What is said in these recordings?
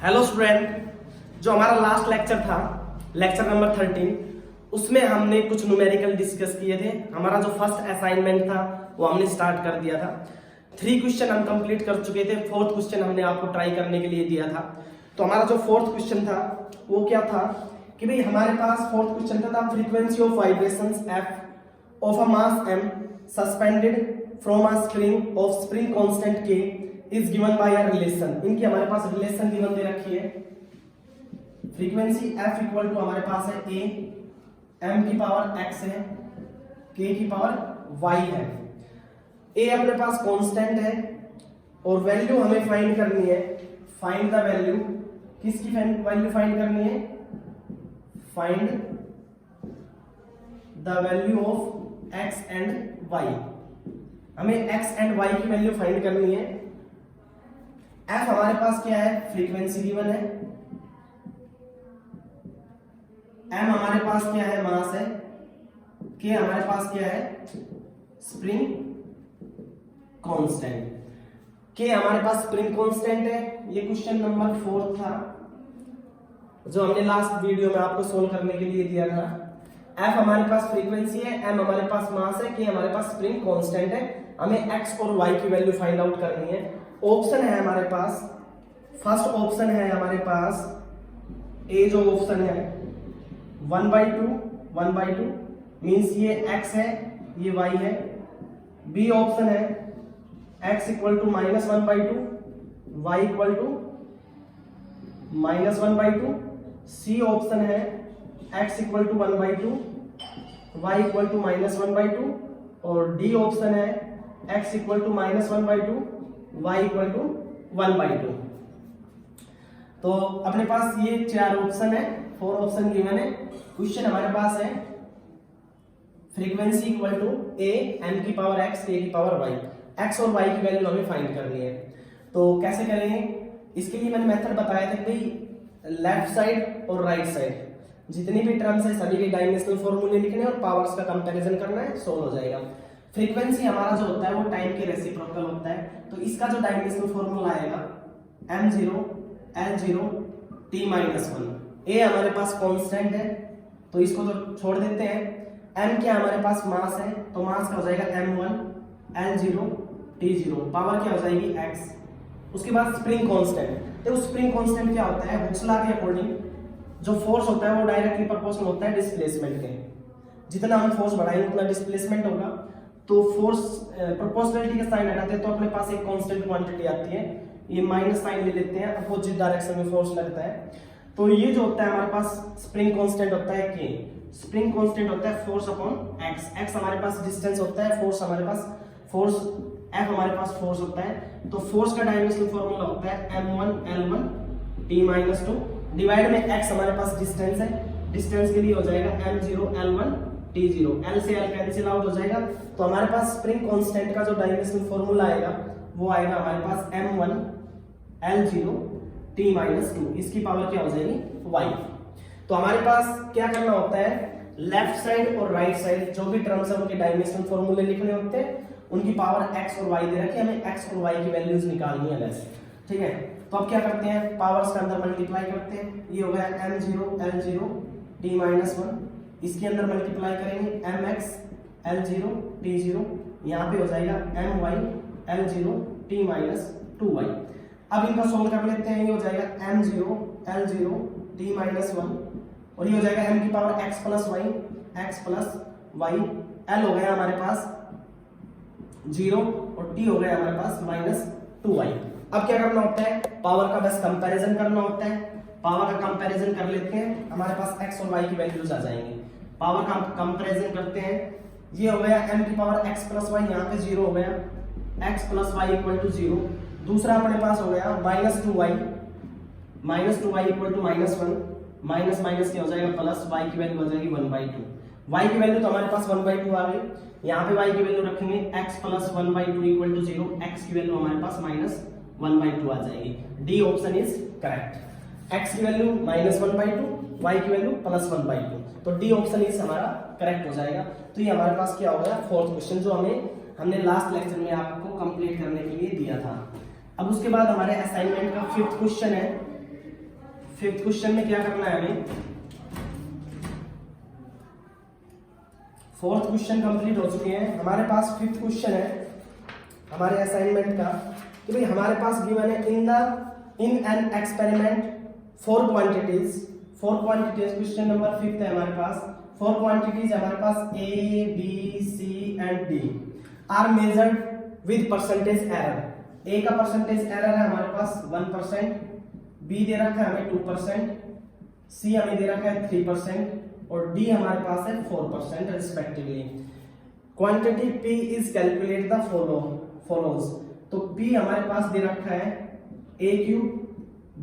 Hello student, जो हमारा last lecture था, लेक्चर नंबर 13, उसमें हमने कुछ न्यूमेरिकल डिस्कस किए थे। हमारा जो फर्स्ट असाइनमेंट था वो हमने स्टार्ट कर दिया था। 3 क्वेश्चन हम कंप्लीट कर चुके थे। 4th क्वेश्चन हमने आपको ट्राई करने के लिए दिया था। तो हमारा जो 4th क्वेश्चन था वो क्या था कि भाई हमारे पास 4th क्वेश्चन था frequency of vibrations F of a mass m suspended from a spring of spring constant k is given by a relation. इनकी हमारे पास रिलेशन गिवन दे रखी है। फ्रीक्वेंसी f इक्वल टू हमारे पास है a, m की power x है, k की पावर y है। a अपने पास कांस्टेंट है और वैल्यू हमें फाइंड करनी है। फाइंड द वैल्यू, किसकी वैल्यू फाइंड करनी है? Find the value of x and y। हमें x एंड y की वैल्यू फाइंड करनी है। f हमारे पास क्या है? फ्रीक्वेंसी गिवन है। m हमारे पास क्या है? मास है। k हमारे पास क्या है? Spring constant. k हमारे पास स्प्रिंग कांस्टेंट है। ये क्वेश्चन नंबर 4 था जो हमने लास्ट वीडियो में आपको सोल्व करने के लिए दिया था। f हमारे पास फ्रीक्वेंसी है, m हमारे पास मास है, k हमारे पास स्प्रिंग कांस्टेंट है। हमें x और y की वैल्यू फाइंड आउट करनी है। ऑप्शन है हमारे पास, फर्स्ट ऑप्शन है हमारे पास ए, जो ऑप्शन है 1/2 मींस ये x है, ये y है। बी ऑप्शन है x equal to -1/2, y equal to -1/2। C option है x equal to 1/2, y equal to -1/2। और डी ऑप्शन है x equal to -1/2, y equal to 1/2। तो अपने पास ये 4 ऑप्शन है, 4 ऑप्शन गिवन है। क्वेश्चन हमारे पास है frequency equal to a, m की पावर x, k की पावर y। x और y की वैल्यू हमें फाइंड करनी है। तो कैसे करेंगे? इसके लिए मैंने मेथड बताया था कि लेफ्ट साइड और राइट साइड जितनी भी टर्म्स है सभी के डायमेंशनल फॉर्मूले लिखने और पावर्स का कंपैरिजन करना है, सोल्व हो जाएगा। फ्रीक्वेंसी हमारा जो होता है वो टाइम के रेसिप्रोकल होता है। तो इसका जो डायमेंशनल फॉर्मूला आएगा m0 l0 t-1। a हमारे पास कांस्टेंट है तो इसको तो छोड़ देते हैं। m क्या हमारे पास मास है, तो मास का हो जाएगा m1 l0 t0। पावर क्या हो जाएगी x। उसके बाद स्प्रिंग कांस्टेंट, तो स्प्रिंग कांस्टेंट क्या होता है? हुक्स लॉ के अकॉर्डिंग जो फोर्स होता है वो डायरेक्टली प्रोपोर्शनल होता है डिस्प्लेसमेंट के। जितना हम फोर्स बढ़ाएंगे उतना डिस्प्लेसमेंट होगा। तो फोर्स प्रोपोर्शनलिटी का साइन हटाते हैं तो अपने पास एक कांस्टेंट क्वांटिटी आती है, ये माइनस साइन ले लेते हैं, अपोजिट डायरेक्शन में फोर्स लगता है। तो ये जो होता है हमारे पास स्प्रिंग कांस्टेंट होता है k। स्प्रिंग कांस्टेंट होता है फोर्स अपॉन x। x हमारे पास डिस्टेंस होता है, फोर्स हमारे पास फोर्स f हमारे पास फोर्स होता है। तो फोर्स का डायमेंशनल फार्मूला होता है m1 l1 t-2 डिवाइड में x हमारे पास डिस्टेंस है। डिस्टेंस के लिए हो जाएगा m0 l1 t0। l से l कैंसिल आउट हो जाएगा। तो हमारे पास स्प्रिंग कांस्टेंट का जो डायमेंशनल फार्मूला आएगा वो आएगा हमारे पास m1 l0 t-2। इसकी पावर क्या हो जाएगी? y। तो हमारे पास क्या करना होता है? लेफ्ट साइड और राइट साइड जो भी टर्म्स है उनके डायमेंशनल फार्मूले लिखने होते हैं। उनकी पावर x और y दे रखी है, हमें x और y की वैल्यूज निकालनी है बस। ठीक है, तो अब क्या करते हैं? पावर्स का अंदर मल्टीप्लाई करते हैं। ये हो गया m0 l0 t-1। इसके अंदर मल्टीप्लाई करेंगे mx l0 t0। यहाँ पे हो जाएगा my l0 t-2y। अब इनका सोल्व कर लेते हैं। ये हो जाएगा m0 l0 t-1 और ये हो जाएगा m की power x plus y। l हो गया हमारे पास 0 और t हो गया हमारे पास -2y। अब क्या करना होता है? पावर का बस कंपैरिजन करना होता है। पावर का कंपैरिजन कर लेते हैं, हमारे पास x और y की वैल्यूज आ जाएंगी। पावर का कंपैरिजन करते हैं। ये हो गया m की पावर x प्लस y, यहाँ पे 0 हो गया, x plus y equal to 0। दूसरा अपने पास हो गया -2y equal to -1। Minus minus क्या हो जाएगा? प्लस। y की वैल्यू हो जाएगी 1/2। y की वैल्यू तो हमारे पास 1/2 आ गई। यहाँ पे y की वैल्यू रखेंगे x प्लस 1/2 इक्वल टू 0। x की वैल्यू हमारे पास -1/2 आ जाएगी। D option is correct. x की वैल्यू -1/2, y की वैल्यू +1/2। तो डी ऑप्शन इज हमारा करेक्ट हो जाएगा। तो ये हमारे पास क्या हो गया? 4th क्वेश्चन जो हमने लास्ट लेक्चर में आपको कंप्लीट करने के लिए दिया था। अब उसके बाद हमारे असाइनमेंट का 5th क्वेश्चन है फिफ्थ क्वेश्चन में क्या करना है हमें, फोर्थ क्वेश्चन कंप्लीट हो चुके हैं, हमारे पास फिफ्थ क्वेश्चन है हमारे असाइनमेंट का कि भाई हमारे पास गिवन है in an experiment four quantities question number fifth है हमारे पास, फोर क्वांटिटीज हमारे पास A B C and D are measured with percentage error. A का परसेंटेज एरर है हमारे पास 1%, बी दे रखा है हमें 2%, सी हमें दे रखा है 3% और डी हमारे पास है 4% respectively. Quantity P is calculate the follows, तो पी हमारे पास दे रखा है A cube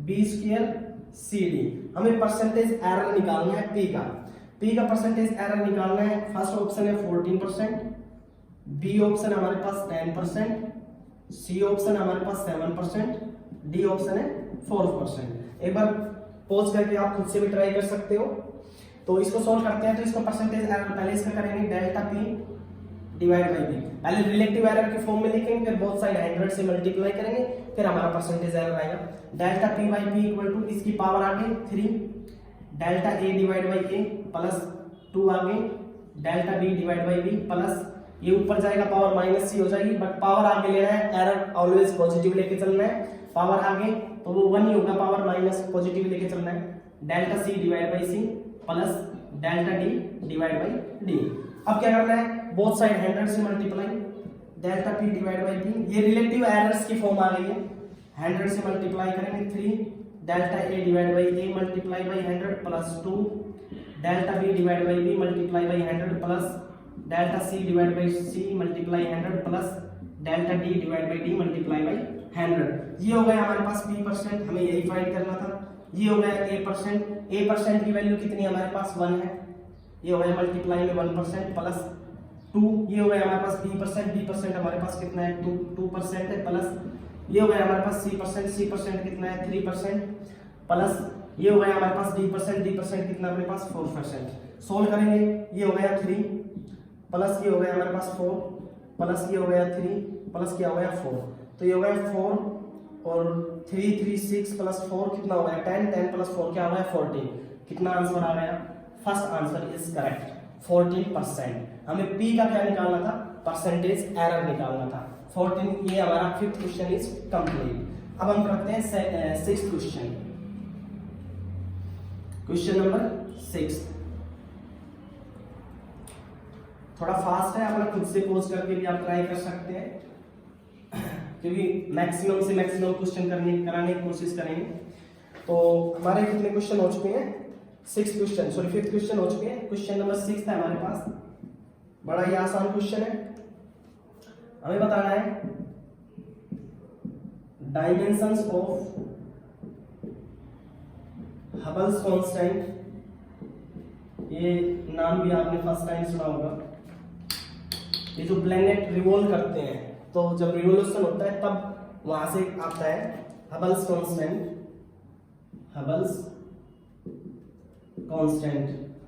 B square C D. हमें परसेंटेज एरर निकालना है पी का परसेंटेज एरर निकालना है। फर्स्ट ऑप्शन है 14%, बी ऑप्शन हमारे पास 10%, सी ऑप्शन हमारे पास 7%, डी ऑप्शन है 4%। एक बार पॉज करके आप खुद से भी ट्राई कर सकते हो। तो इसको सॉल्व करते हैं, तो इसको परसेंटेज एरर पहले इसका करेंगे delta P divide by B, पहले रिलेटिव एरर के फॉर्म में लिखेंगे, फिर बोथ साइड 100 से मल्टीप्लाई करेंगे, फिर हमारा परसेंटेज एरर आएगा। Delta P by P equal to इसकी पावर आ गई 3, delta A divide by A plus 2 आ गई, delta B divide by B plus ये ऊपर जाएगा पावर माइनस सी हो जाएगी, बट पावर आगे लेना है, एरर ऑलवेज पॉजिटिव लेके चलना है। पावर आगे तो वो 1 ही होगा, पावर माइनस पॉजिटिव लेके चलना है। Delta C divide by C plus delta D divide by D. अब क्या करना है, बोथ साइड 100 से multiply, delta P divide by P, ये रिलेटिव एरर्स की फॉर्म आ गई है, 100 से मल्टीप्लाई करेंगे 3, delta A divide by A multiply by 100 plus 2, delta B divide by B multiply by 100 plus delta C divide by C multiply 100 plus delta D divide by D multiply by 100। ये हो गया हमारे पास p%, हमें यही find करना था। ये हो गया a% की वैल्यू कितनी हमारे पास 1 है, ये हो गया मल्टीप्लाई में 1% प्लस 2, ये हो गया हमारे पास b% हमारे पास कितना है 2% है, प्लस ये हो गया हमारे पास c% कितना है 3% प्लस ये हो गया हमारे पास d% कितना हमारे पास 4%। सोल्व करेंगे, ये हो गया 3 प्लस ये हो गया हमारे पास 4 प्लस ये हो गया 3 प्लस क्या हो गया 4, तो ये हो गया 4 और 3 6 प्लस 4 कितना हो गया 10 प्लस 4 क्या हो गया 14। कितना आंसर आ गया, फर्स्ट आंसर इज करेक्ट 14%। हमें p का क्या निकालना था, परसेंटेज एरर निकालना था 14। ये हमारा फिफ्थ क्वेश्चन इज कंप्लीट। अब हम करते हैं सिक्स्थ क्वेश्चन, क्वेश्चन नंबर 6। थोड़ा फास्ट है, आप खुद से पोज करके भी आप ट्राई कर सकते हैं, क्योंकि मैक्सिमम से मैक्सिमम क्वेश्चन कराने की कोशिश करेंगे। तो हमारे कितने क्वेश्चन हो चुके हैं, फिफ्थ क्वेश्चन हो चुके हैं। क्वेश्चन नंबर 6 है हमारे पास, बड़ा ही आसान क्वेश्चन है। हमें बताना है डायमेंशंस ऑफ हबल्स कांस्टेंट, ये नाम भी आपने फर्स्ट टाइम सुना होगा। ये जो प्लेनेट रिवॉल्व करते हैं, तो जब रिवोल्यूशन होता है तब वहां से आता है हबल्स कांस्टेंट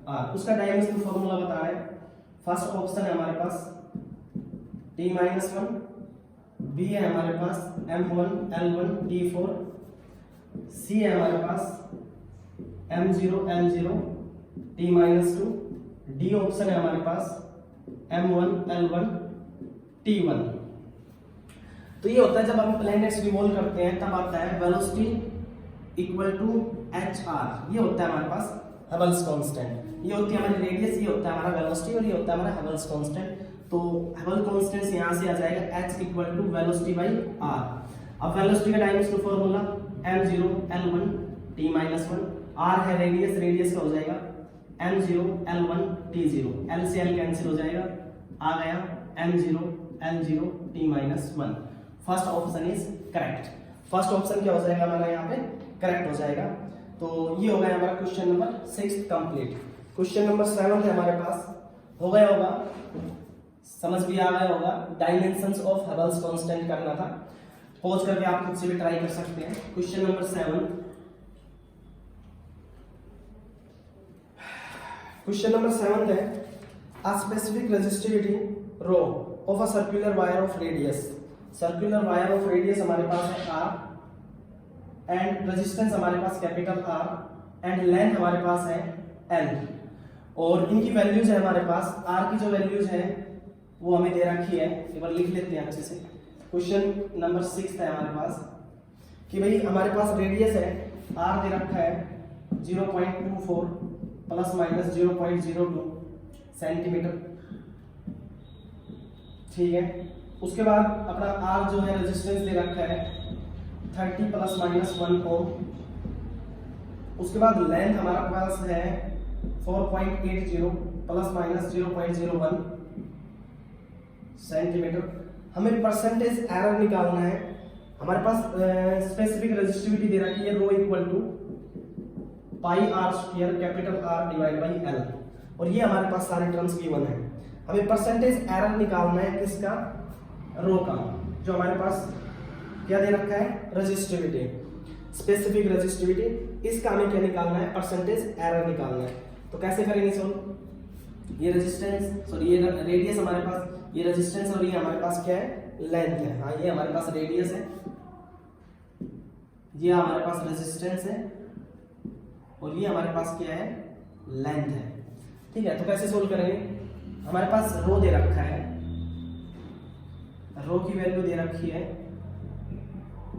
आर, उसका डायमेंशन फॉर्मूला बता रहे हैं। फर्स्ट ऑप्शन है हमारे पास t-1, बी है हमारे पास m1 l1 t4, सी है हमारे पास m0 l0 t-2, D option है हमारे पास m1 l1 t1। तो ये होता है जब हम प्लैनेट्स रिवॉल्व करते हैं तब आता है वेलोसिटी इक्वल टू hr, ये होता है हमारे पास हबल्स कांस्टेंट। ये होती है हमारी रेडियस, ये होता है हमारा वेलोसिटी और ये होता है हमारा हबल्स कांस्टेंट। तो हबल कांस्टेंट यहाँ से आ जाएगा h equal to velocity by r। अब वेलोसिटी का dimension formula m0 l1 t-1, r है रेडियस का हो जाएगा m0 l1 t0, l से l कैंसिल हो जाएगा, आ गया m0 l0 t-1। First option is correct. First option क्या हो जाएगा हमारा यहाँ पे करेक्ट हो जाएगा। तो ये हो गया हमारा question number 6 complete. Question number 7 है हमारे पास, हो गया होगा, समझ भी आ गया होगा। डायमेंशंस ऑफ हबल्स कांस्टेंट करना था, पॉज करके आप खुद से भी ट्राई कर सकते हैं। क्वेश्चन नंबर 7, क्वेश्चन नंबर 7 है a specific resistivity rho of a circular wire of radius। Circular wire of radius हमारे पास है r, एंड रेजिस्टेंस हमारे पास कैपिटल आर एंड लेंथ हमारे पास है एल, और इनकी वैल्यूज है हमारे पास। आर की जो वैल्यूज है वो हमें दे रखी है, एक बार लिख लेते हैं अच्छे से। क्वेश्चन नंबर 6 है हमारे पास कि भाई हमारे पास रेडियस है आर दे रखा है 0.24 प्लस माइनस 0.02 सेंटीमीटर, ठीक है। उसके बाद अपना आर जो है रेजिस्टेंस दे रखा है 30 प्लस माइनस 1 ओम। उसके बाद लेंथ हमारा पास है 4.80 प्लस माइनस 0.01 सेंटीमीटर। हमें परसेंटेज एरर निकालना है। हमारे पास स्पेसिफिक रेजिस्टिविटी दे रखी है rho equal to pi R square capital R divide by L, और ये हमारे पास सारे टर्म्स गिवन है। हमें परसेंटेज एरर निकालना है किसका, रो का, जो हमारे पास क्या दे रखा है रेजिस्टिविटी, स्पेसिफिक रेजिस्टिविटी। इसका हमें क्या निकालना है, परसेंटेज एरर निकालना है। तो कैसे करेंगे सॉल्व, ये रेजिस्टेंस सॉरी ये रेडियस हमारे पास, ये रेजिस्टेंस और ये हमारे पास क्या है लेंथ है। हाँ ये हमारे पास रेडियस है, ये हमारे पास रेजिस्टेंस है, और ये हमारे पास क्या है लेंथ है, ठीक है। तो कैसे सोल्व करेंगे, हमारे पास रो दे रखा है, रो की वैल्यू दे रखी है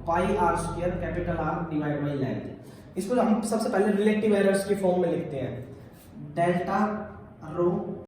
pi R square capital R divide by length. इसको हम सबसे पहले रिलेटिव एरर्स की फॉर्म में लिखते हैं, डेल्टा रो